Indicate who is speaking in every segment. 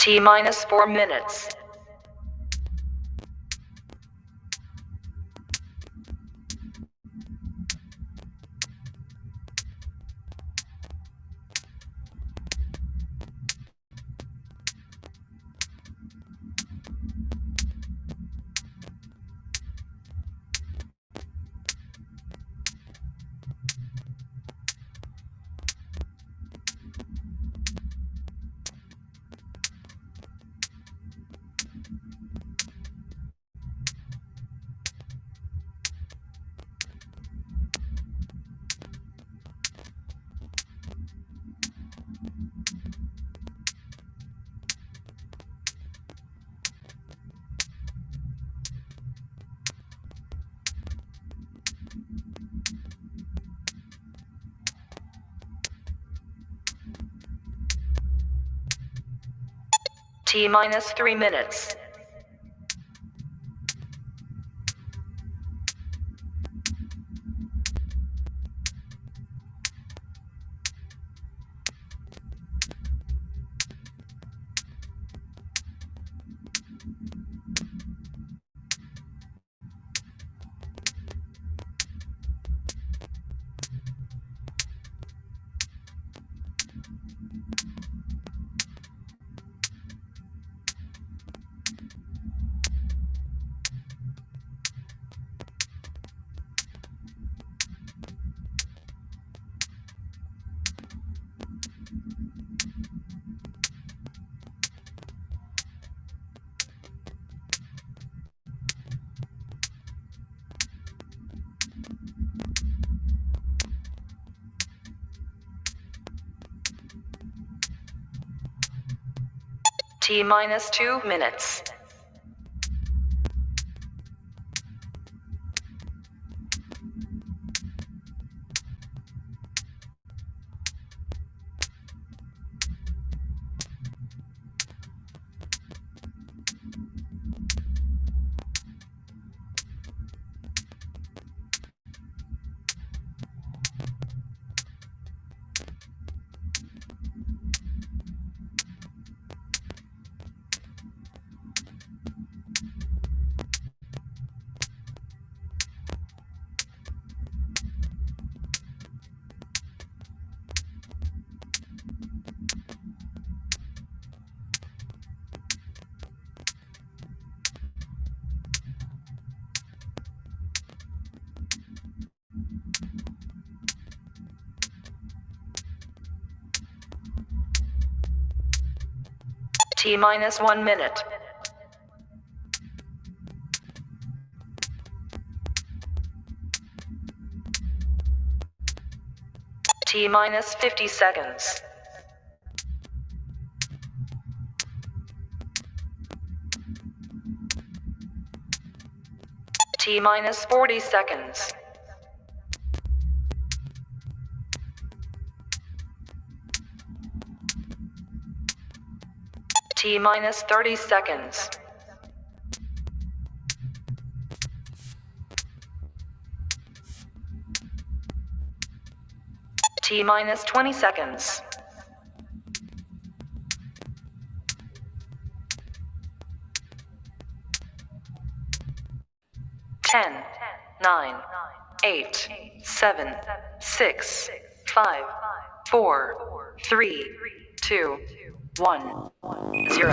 Speaker 1: T minus 4 minutes. T minus 3 minutes. T minus 2 minutes. T minus 1 minute. T minus 50 seconds. T minus 40 seconds. T minus 30 seconds. T minus 20 seconds. Ten, 9, 8, 7, 6, 5, 4, 3, 2, 1, 0.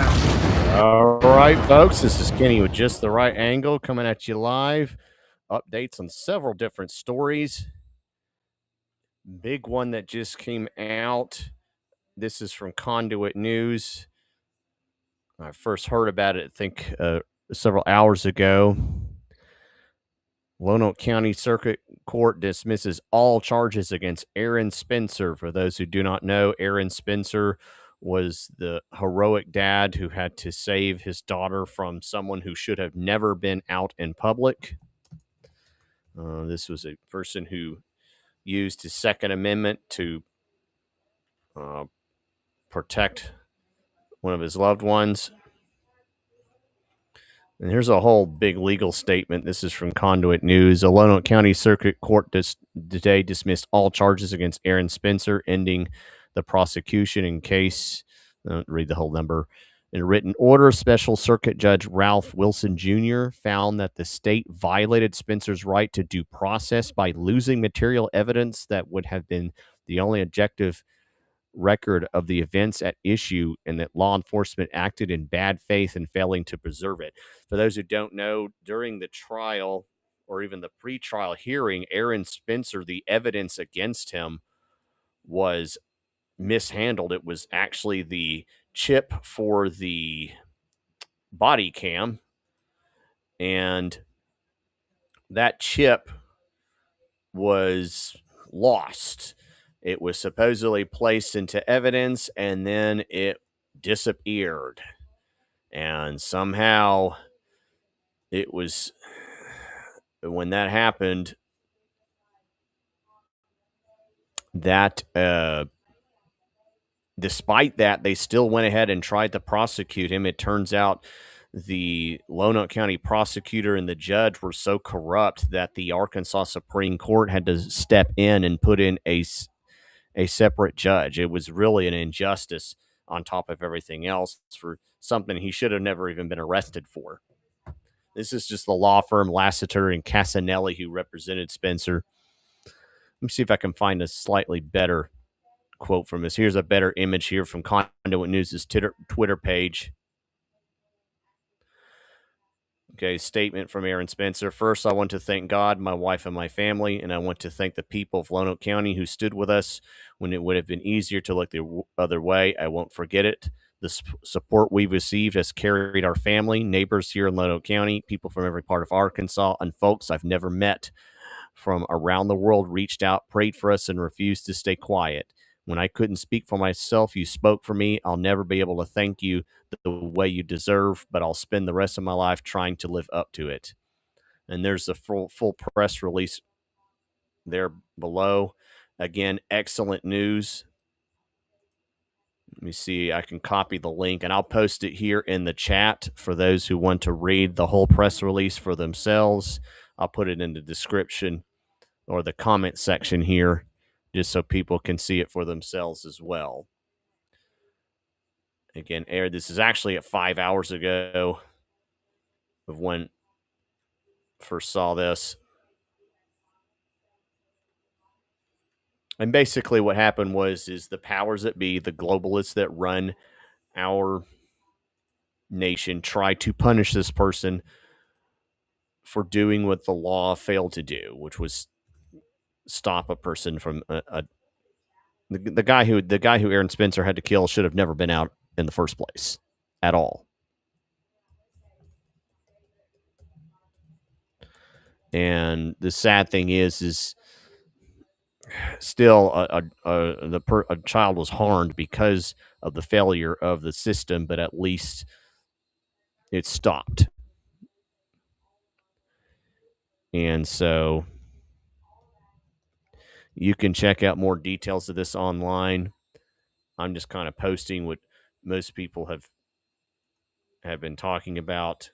Speaker 2: All right, folks, this is Kenny with Just the Right Angle coming at you live. Updates on several different stories. Big one that just came out. This is from Conduit News. I first heard about it, I think, several hours ago. Lonoke County Circuit Court dismisses all charges against Aaron Spencer. For those who do not know, Aaron Spencer was the heroic dad who had to save his daughter from someone who should have never been out in public. This was a person who used his Second Amendment to protect one of his loved ones. And here's a whole big legal statement. This is from Conduit News. A Lonoke County Circuit Court today dismissed all charges against Aaron Spencer, ending the prosecution in case, read the whole number, In a written order, Special Circuit Judge Ralph Wilson Jr. found that the state violated Spencer's right to due process by losing material evidence that would have been the only objective record of the events at issue, and that law enforcement acted in bad faith in failing to preserve it. For those who don't know, during the trial or even the pretrial hearing, Aaron Spencer, the evidence against him was mishandled. It was actually the chip for the body cam, and that chip was lost. It was supposedly placed into evidence and then it disappeared. And somehow it was, when that happened, that despite that, they still went ahead and tried to prosecute him. It turns out the Lonoke County prosecutor and the judge were so corrupt that the Arkansas Supreme Court had to step in and put in a separate judge. It was really an injustice on top of everything else for something he should have never even been arrested for. This is just the law firm Lassiter and Casanelli who represented Spencer. Let me see if I can find a slightly better quote from this. Here's a better image here from Conduit News' Twitter page. Okay, statement from Aaron Spencer. First, I want to thank God, my wife, and my family, and I want to thank the people of Lonoke County who stood with us when it would have been easier to look the other way. I won't forget it. The support we've received has carried our family, neighbors here in Lonoke County, people from every part of Arkansas, and folks I've never met from around the world reached out, prayed for us, and refused to stay quiet. When I couldn't speak for myself, you spoke for me. I'll never be able to thank you the way you deserve, but I'll spend the rest of my life trying to live up to it. And there's the full press release there below. Again, excellent news. Let me see. I can copy the link and I'll post it here in the chat for those who want to read the whole press release for themselves. I'll put it in the description or the comment section here just so people can see it for themselves as well. Again, aired. This is actually at 5 hours ago of when first saw this. And basically what happened is the powers that be, the globalists that run our nation, try to punish this person for doing what the law failed to do, which was stop a person from the guy who Aaron Spencer had to kill should have never been out in the first place at all. And the sad thing is still a child was harmed because of the failure of the system, but at least it stopped. And so you can check out more details of this online. I'm just kind of posting what most people have been talking about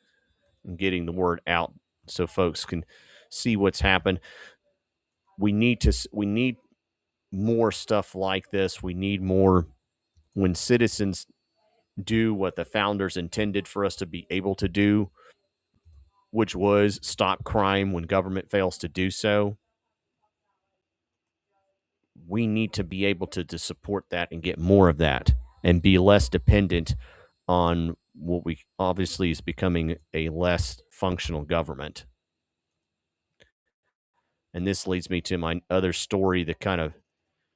Speaker 2: and getting the word out so folks can see what's happened. We need more stuff like this. We need more when citizens do what the founders intended for us to be able to do, which was stop crime when government fails to do so. We need to be able to support that and get more of that and be less dependent on what we obviously is becoming a less functional government. And this leads me to my other story, the kind of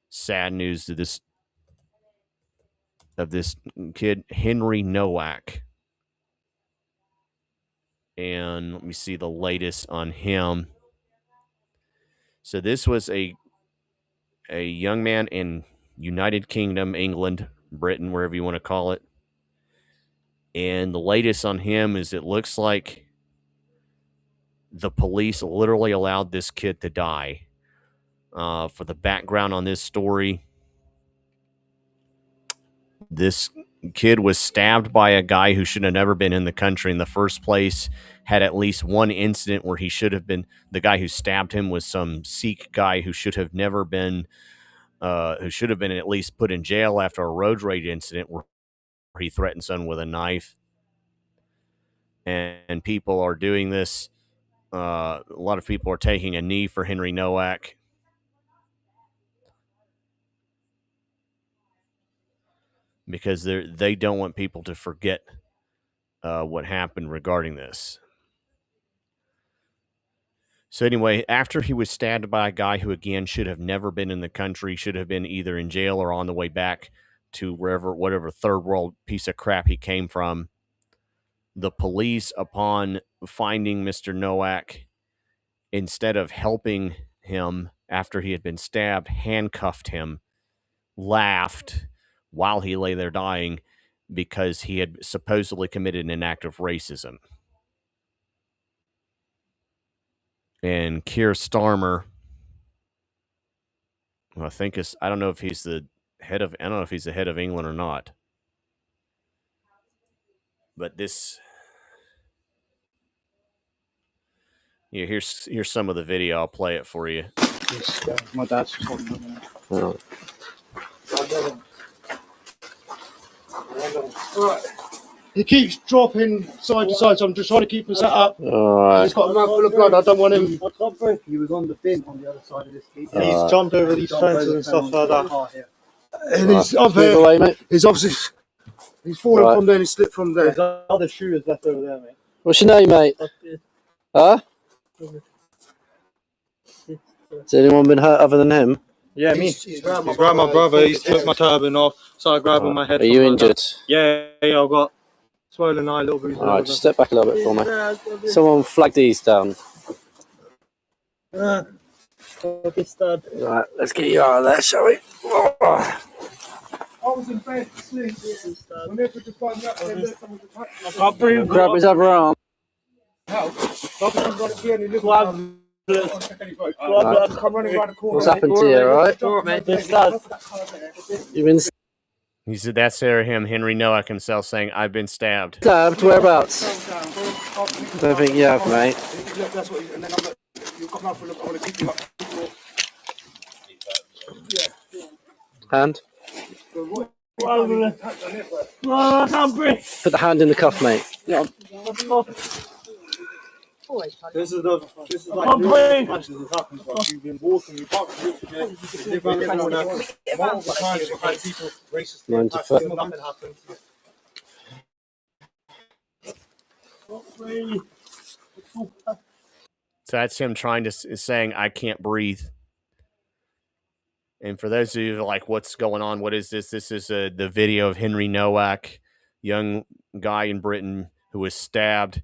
Speaker 2: sad news of this kid, Henry Nowak. And let me see the latest on him. So this was a young man in United Kingdom, England, Britain, wherever you want to call it. And the latest on him is it looks like the police literally allowed this kid to die. For the background on this story, this kid was stabbed by a guy who should have never been in the country in the first place, had at least one incident where he should have been, the guy who stabbed him was some Sikh guy who should have never been, who should have been at least put in jail after a road rage incident where he threatened someone with a knife. And people are doing this. A lot of people are taking a knee for Henry Nowak. Because they don't want people to forget what happened regarding this. So anyway, after he was stabbed by a guy who, again, should have never been in the country, should have been either in jail or on the way back to whatever third world piece of crap he came from, the police, upon finding Mr. Nowak, instead of helping him after he had been stabbed, handcuffed him, laughed while he lay there dying because he had supposedly committed an act of racism. And Keir Starmer, I think I don't know if he's the head of England or not. But this, here's some of the video. I'll play it for you.
Speaker 3: My dad's talking about Right. He keeps dropping side to side, so I'm just trying to keep him set up.
Speaker 4: Alright.
Speaker 3: He's got a mouthful of blood. I don't want him.
Speaker 5: I can't breathe. He was on the bin on the other side of this gate.
Speaker 3: He's jumped over these fences and stuff like that. And
Speaker 4: Right.
Speaker 3: he's up
Speaker 4: Move
Speaker 3: here.
Speaker 4: away, mate.
Speaker 3: He's obviously fallen
Speaker 4: Right.
Speaker 3: from there and he slipped from there.
Speaker 5: There's other shoes left over there, mate.
Speaker 4: What's your name, mate? Huh? Has anyone been hurt other than him?
Speaker 5: Yeah, me.
Speaker 3: He's grabbed my brother. He's took my turban off. Started grabbing my head.
Speaker 4: Are you injured?
Speaker 3: Yeah, I've got swollen eye, little bruise.
Speaker 4: Alright, just step back a little bit for me. Someone flag these down. Alright, let's get you out of there, shall we?
Speaker 3: I was in bed asleep. When they put the phone up, they let someone attack. I can't breathe.
Speaker 4: Grab his other arm.
Speaker 3: Come running around the corner.
Speaker 4: What's happened to you, alright? You've been
Speaker 2: He said that's him, Henry Nowak himself, saying, "I've been stabbed."
Speaker 4: stabbed? Whereabouts? Don't think you have, mate.
Speaker 3: That's what and then I'm like, you come out for look, I want to keep you up.
Speaker 4: Hand?
Speaker 5: I can't breathe.
Speaker 4: Put the hand in the cuff, mate.
Speaker 3: This is like matches that happens, but you've been walking, you can't multiple times you've had people racist.
Speaker 4: 95.
Speaker 3: Nothing happened.
Speaker 2: So that's him trying to saying, "I can't breathe." And for those of you who are like, what's going on? What is this? This is the video of Henry Nowak, young guy in Britain who was stabbed,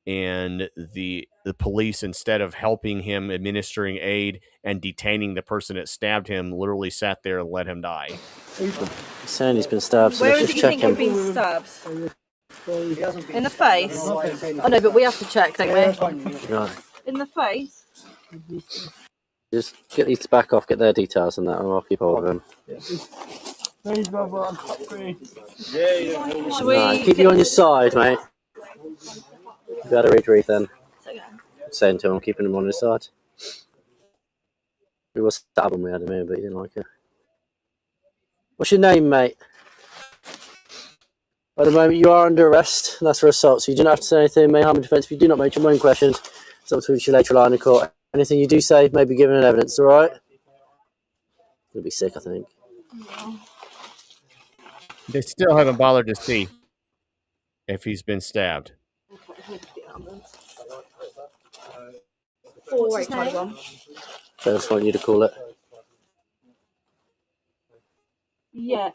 Speaker 2: and the police, instead of helping him, administering aid, and detaining the person that stabbed him, literally sat there and let him die.
Speaker 4: He's saying he's been stabbed, so
Speaker 6: Where
Speaker 4: let's
Speaker 6: is
Speaker 4: just
Speaker 6: he
Speaker 4: check
Speaker 6: think he's
Speaker 4: him.
Speaker 6: been stabbed? In the face? Oh no, but we have to check, don't we?
Speaker 4: Right.
Speaker 6: In the face?
Speaker 4: Just get these back off, get their details and that, and I'll keep hold of them.
Speaker 6: Should we
Speaker 4: Right, keep you on your side, mate. You better retrieve then. Saying to him, I'm keeping him on his side. We was stab him, we had him here, but he didn't like it. What's your name, mate? At the moment, you are under arrest, and that's for assault, so you do not have to say anything, may harm in defence. If you do not mention your own questions, it's up to you later rely on the court. Anything you do say may be given in evidence, alright? You'll be sick, I think.
Speaker 2: They still haven't bothered to see if he's been stabbed.
Speaker 4: I just want you to call it.
Speaker 6: Yeah,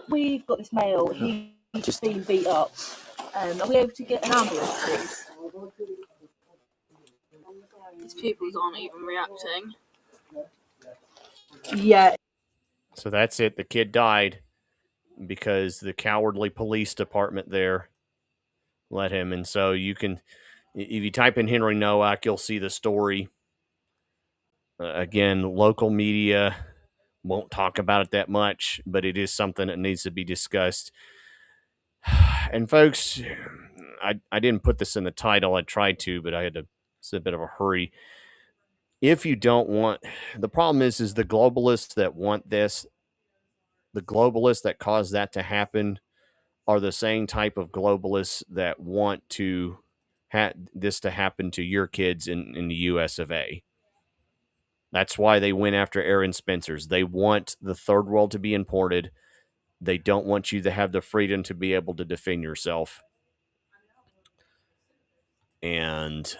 Speaker 6: we've got this male. He's just been beat up. Are we able to get an ambulance, please? His pupils aren't even reacting. Yeah.
Speaker 2: So that's it. The kid died because the cowardly police department there let him. And so you can, if you type in Henry Nowak, you'll see the story. Again, local media won't talk about it that much, but it is something that needs to be discussed. And folks, I didn't put this in the title. I tried to, but I had to. It's a bit of a hurry. If you don't want, the problem is the globalists that want this, the globalists that cause that to happen, are the same type of globalists that want to this to happen to your kids in the US of A. That's why they went after Aaron Spencer's. They want the third world to be imported. They don't want you to have the freedom to be able to defend yourself. And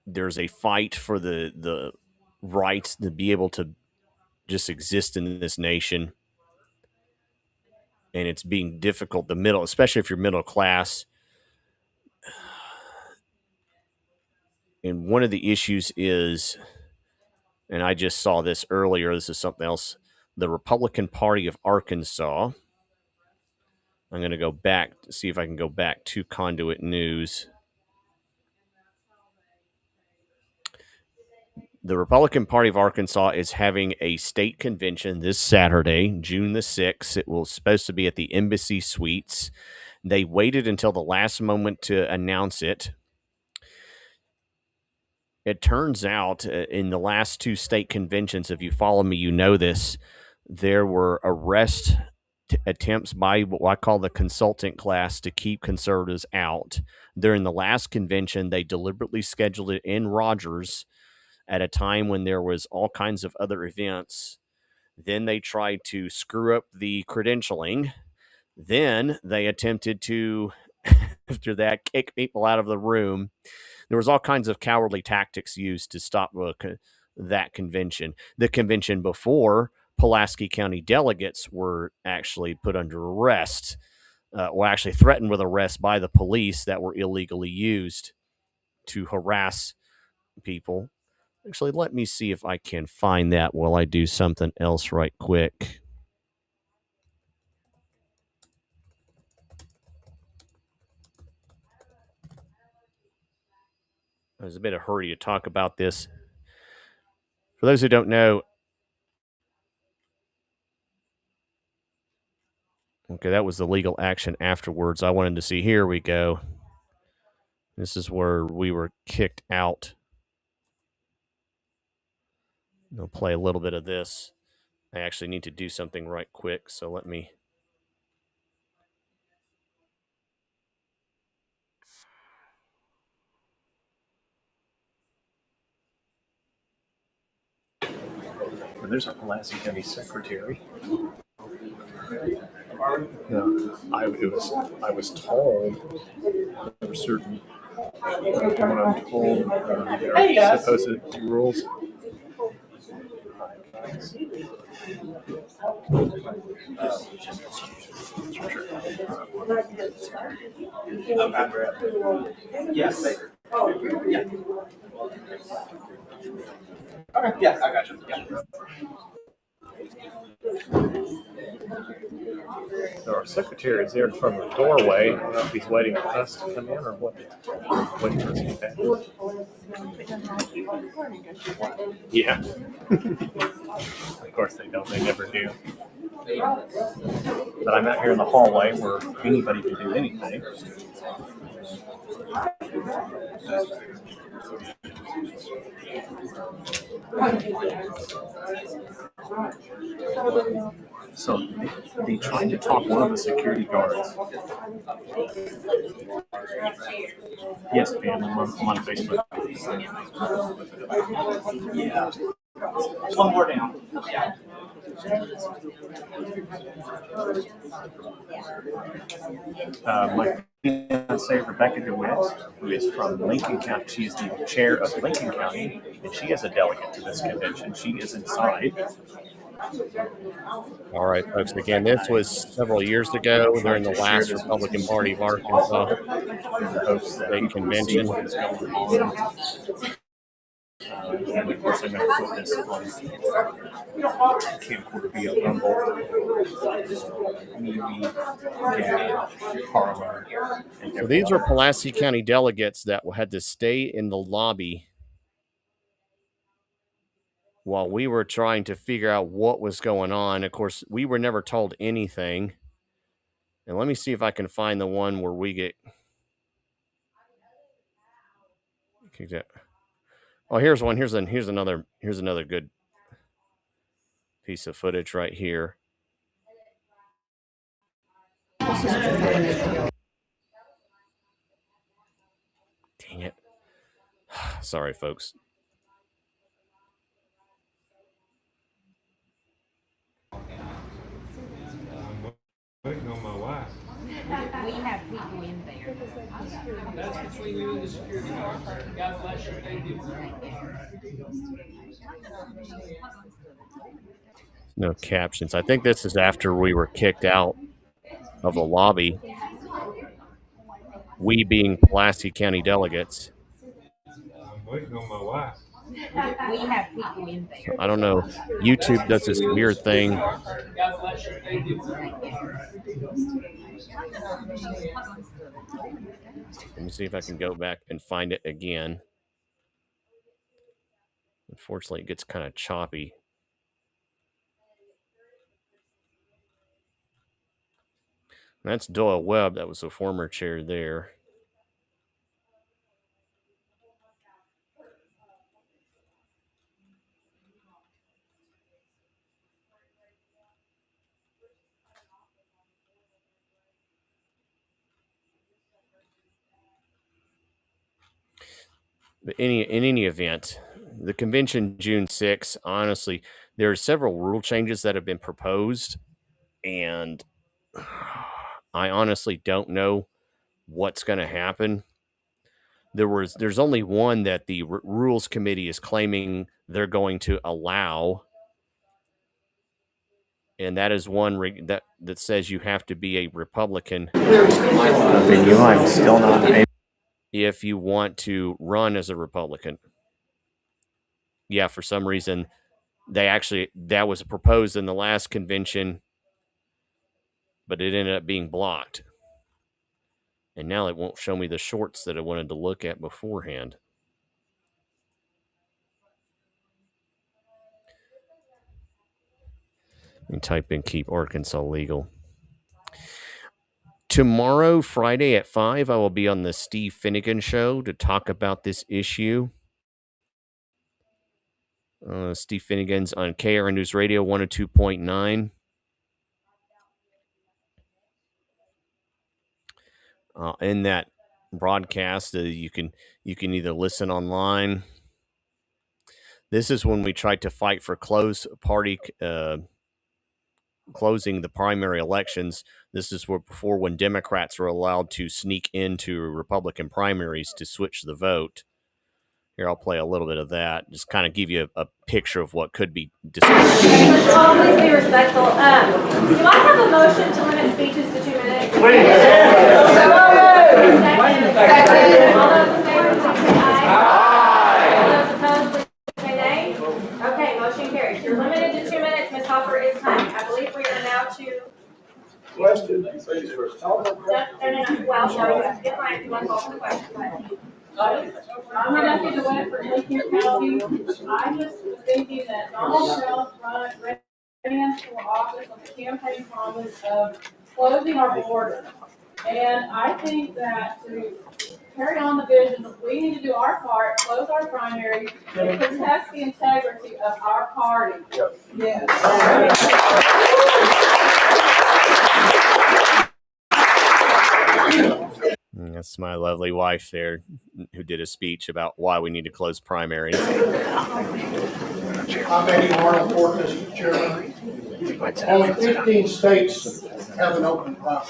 Speaker 2: there's a fight for the rights to be able to just exist in this nation. And it's being difficult, especially if you're middle class. And one of the issues is, and I just saw this earlier, this is something else, the Republican Party of Arkansas. I'm going to go back to see if I can go back to Conduit News. The Republican Party of Arkansas is having a state convention this Saturday, June the 6th. It was supposed to be at the Embassy Suites. They waited until the last moment to announce it. It turns out in the last two state conventions, if you follow me, you know this, there were arrest attempts by what I call the consultant class to keep conservatives out. During the last convention, they deliberately scheduled it in Rogers at a time when there was all kinds of other events. Then they tried to screw up the credentialing. Then they attempted to, after that, kick people out of the room. There was all kinds of cowardly tactics used to stop that convention. The convention before, Pulaski County delegates were actually put under arrest, or actually threatened with arrest by the police that were illegally used to harass people. Actually, let me see if I can find that while I do something else right quick. I was a bit of a hurry to talk about this. For those who don't know, okay, that was the legal action afterwards. I wanted to see, here we go. This is where we were kicked out. I'll play a little bit of this. I actually need to do something right quick, so let me.
Speaker 7: When there's a Pulaski County secretary, I was told there were certain, what I'm told, there are supposed rules.
Speaker 8: Yes. Yeah. Okay. Yeah, I got you. Yeah.
Speaker 7: There are secretaries there in front of the doorway. I don't know if he's waiting for us to come in or what. Waiting for us to get back. Yeah. Of course they don't. They never do. But I'm out here in the hallway where anybody can do anything. So they tried to talk one of the security guards. Yes, Pam, I'm on Facebook.
Speaker 8: Yeah. One more down. Yeah.
Speaker 7: My fiancée, Rebecca DeWitt, who is from Lincoln County. She is the chair of Lincoln County, and she is a delegate to this convention. She is inside.
Speaker 2: All right, folks. Again, this was several years ago during the last Republican Party of Arkansas state convention.
Speaker 7: And of course, I'm going to put this on camcorder via Rumble, Parlor.
Speaker 2: So these are Pulaski County delegates that had to stay in the lobby while we were trying to figure out what was going on. Of course, we were never told anything. And let me see if I can find the one where we get kicked out. Oh, here's one. Here's another good piece of footage right here. this is too much. Dang it. Sorry, folks.
Speaker 9: Waiting on my wife.
Speaker 10: We have people in there.
Speaker 9: That's between you and the security guard. God bless you. Thank you.
Speaker 2: No captions. I think this is after we were kicked out of the lobby. We being Pulaski County delegates.
Speaker 9: I'm waiting on my wife.
Speaker 10: We have people in there.
Speaker 2: So I don't know. YouTube does this weird thing.
Speaker 9: God bless you. Thank you.
Speaker 2: Let me see if I can go back and find it again. Unfortunately, it gets kind of choppy. That's Doyle Webb. That was the former chair there. But in any event, the convention June 6th, honestly, there are several rule changes that have been proposed, and I honestly don't know what's going to happen. There's only one that the Rules Committee is claiming they're going to allow, and that is one that says you have to be a Republican.
Speaker 7: I'm still not able.
Speaker 2: If you want to run as a Republican. Yeah, for some reason, that was proposed in the last convention, but it ended up being blocked. And now it won't show me the shorts that I wanted to look at beforehand. And type in keep Arkansas legal. Tomorrow, Friday at 5, I will be on the Steve Finnegan Show to talk about this issue. Steve Finnegan's on KARN News Radio 102.9. In that broadcast, you can either listen online. This is when we tried to fight for closing the primary elections. This is before when Democrats were allowed to sneak into Republican primaries to switch the vote. Here, I'll play a little bit of that. Just kind of give you a picture of what could be discussed.
Speaker 11: Let's always be respectful. Do I have a motion to limit speeches to 2 minutes? Please. Second. All those in favor, please say aye. All those opposed, please say nay. Okay, motion carries. You're limited to 2 minutes. Ms. Hopper is timing. I believe we are now to
Speaker 3: Question, please, first.
Speaker 11: no. Well, no, you have to get mine if you want to call for the question. Go ahead.
Speaker 12: I'm elected to win for Lincoln County. I just was thinking that Donald Trump ran for office on the campaign promise of closing our border. And I think that to carry on the vision, we need to do our part, close our primaries, and protect the integrity of our party. Yes.
Speaker 2: That's my lovely wife there, who did a speech about why we need to close primaries.
Speaker 3: I'm Eddie Arnold, Mr. Chairman. Only 15 states have an open primary.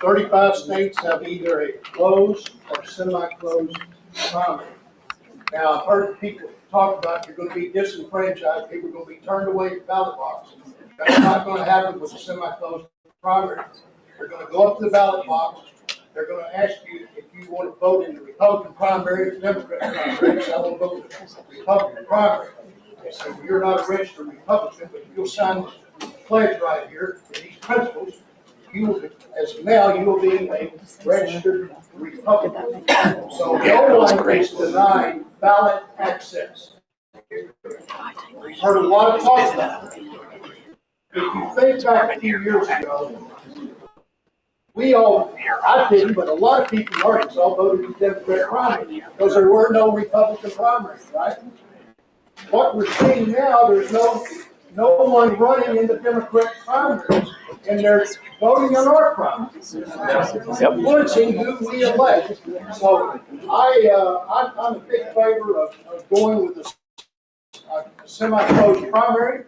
Speaker 3: 35 states have either a closed or semi-closed primary. Now, I've heard people talk about you're going to be disenfranchised, people are going to be turned away from ballot box. That's not going to happen with a semi-closed primary. They're going to go up to the ballot box. They're going to ask you if you want to vote in the Republican primary or the Democrat primary. So I want to vote in the Republican primary. So you're not a registered Republican, but you'll sign the pledge right here for these principles. You, as now, you will be a registered Republican. So no one is denied ballot access. We've heard a lot of talk about it. If you think back a few years ago, I didn't, but a lot of people in Arkansas voted in the Democrat primary because there were no Republican primaries, right? What we're seeing now, there's no one running in the Democrat primaries. and they're voting on our properties, influencing who we elect. So I'm a big favor of going with a semi-closed primary.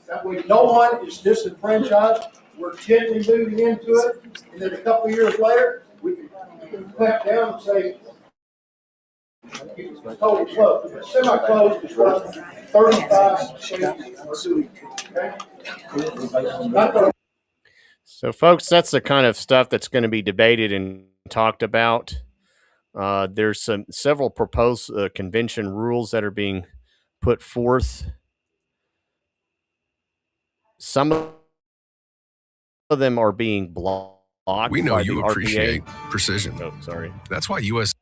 Speaker 3: That way no one is disenfranchised. We're gently moving into it, and then a couple of years later, we can clamp down and say, it's totally closed. But semi-closed is what 35 states are doing. Okay?
Speaker 2: So, folks, that's the kind of stuff that's going to be debated and talked about. There's several proposed convention rules that are being put forth. Some of them are being blocked.
Speaker 13: We know
Speaker 2: by
Speaker 13: you
Speaker 2: the
Speaker 13: appreciate
Speaker 2: RPA.
Speaker 13: precision.
Speaker 2: Oh, sorry.
Speaker 13: That's why U.S.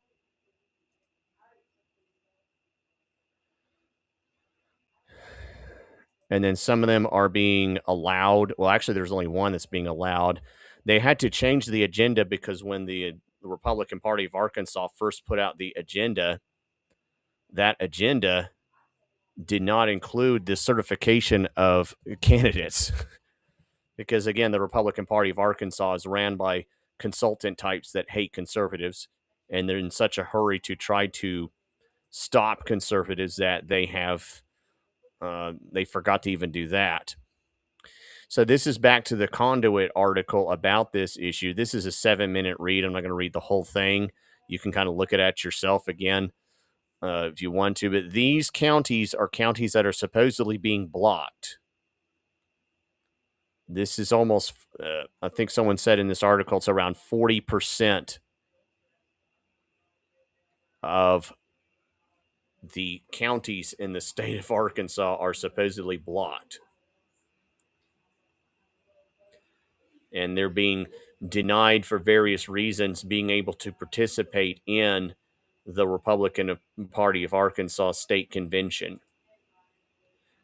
Speaker 2: And then some of them are being allowed. Well, actually, there's only one that's being allowed. They had to change the agenda because when the Republican Party of Arkansas first put out the agenda, that agenda did not include the certification of candidates. Because, again, the Republican Party of Arkansas is ran by consultant types that hate conservatives, and they're in such a hurry to try to stop conservatives that they forgot to even do that. So this is back to the Conduit article about this issue. This is a 7-minute read. I'm not going to read the whole thing. You can kind of look at yourself again if you want to. But these counties are counties that are supposedly being blocked. This is almost, I think someone said in this article, it's around 40% of the counties in the state of Arkansas are supposedly blocked. And they're being denied for various reasons being able to participate in the Republican Party of Arkansas State Convention.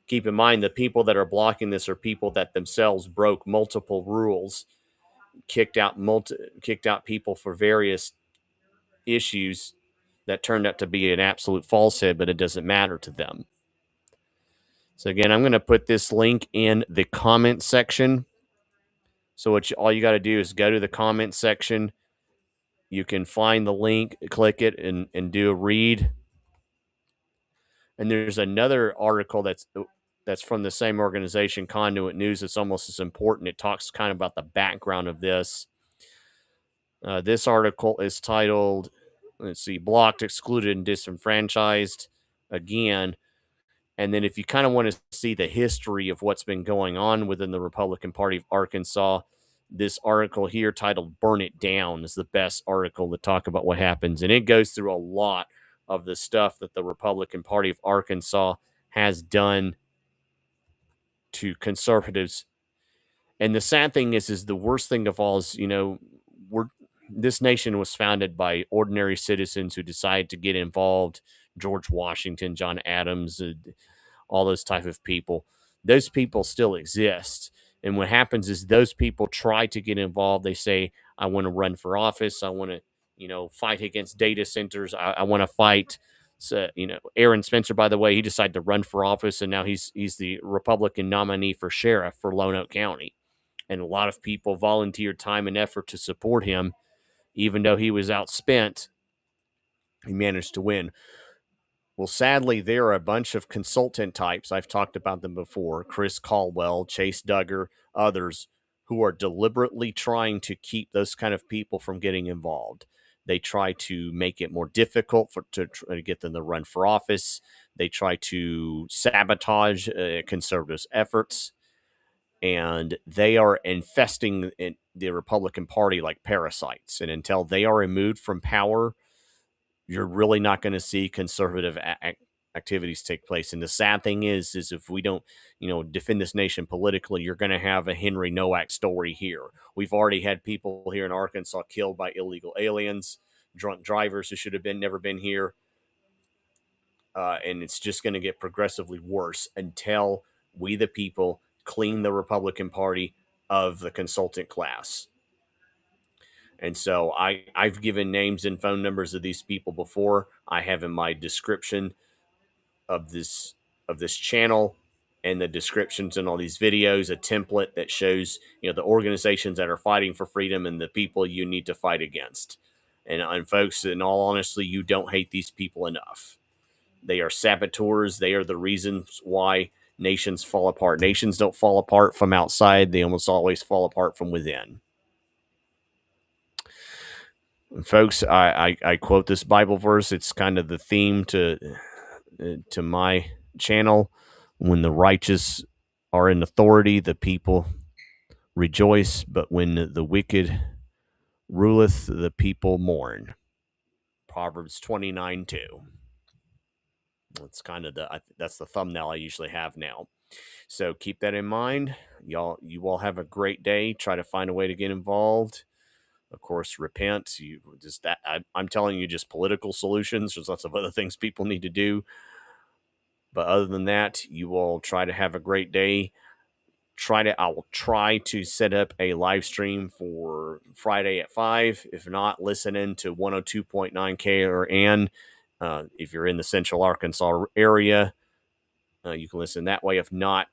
Speaker 2: Keep in mind, the people that are blocking this are people that themselves broke multiple rules, kicked out people for various issues that turned out to be an absolute falsehood, but it doesn't matter to them. So again, I'm going to put this link in the comment section. So all you got to do is go to the comment section. You can find the link, click it, and do a read. And there's another article that's from the same organization, Conduit News. It's almost as important. It talks kind of about the background of this. This article is titled, let's see, Blocked, Excluded, and Disenfranchised. Again, and then if you kind of want to see the history of what's been going on within the Republican Party of Arkansas, this article here titled Burn It Down is the best article to talk about what happens. And it goes through a lot of the stuff that the Republican Party of Arkansas has done to conservatives. And the sad thing is the worst thing of all is, this nation was founded by ordinary citizens who decided to get involved. George Washington, John Adams, all those type of people. Those people still exist. And what happens is those people try to get involved. They say, I want to run for office. I want to, fight against data centers. I want to fight. So, Aaron Spencer, by the way, he decided to run for office, and now he's the Republican nominee for sheriff for Lonoke County. And a lot of people volunteered time and effort to support him. Even though he was outspent, he managed to win. Well, sadly, there are a bunch of consultant types. I've talked about them before. Chris Caldwell, Chase Duggar, others who are deliberately trying to keep those kind of people from getting involved. They try to make it more difficult to try to get them to run for office. They try to sabotage conservatives' efforts. And they are infesting the Republican Party like parasites. And until they are removed from power, you're really not going to see conservative activities take place. And the sad thing is if we don't, defend this nation politically, you're going to have a Henry Nowak story here. We've already had people here in Arkansas killed by illegal aliens, drunk drivers who should have never been here. And it's just going to get progressively worse until we, the people, clean the Republican Party of the consultant class. And so I've given names and phone numbers of these people before. I have in my description of this channel and the descriptions in all these videos, a template that shows, the organizations that are fighting for freedom and the people you need to fight against. And folks, in all honesty, you don't hate these people enough. They are saboteurs. They are the reasons why nations fall apart. Nations don't fall apart from outside. They almost always fall apart from within. And folks, I quote this Bible verse. It's kind of the theme to my channel. When the righteous are in authority, the people rejoice, but when the wicked ruleth, the people mourn. Proverbs 29:2. That's kind of that's the thumbnail I usually have now. So keep that in mind. You all have a great day. Try to find a way to get involved. Of course, repent. I'm telling you, just political solutions. There's lots of other things people need to do. But other than that, you all try to have a great day. I will try to set up a live stream for Friday at 5. If not, listen in to 102.9 KARN. If you're in the Central Arkansas area, you can listen that way. If not,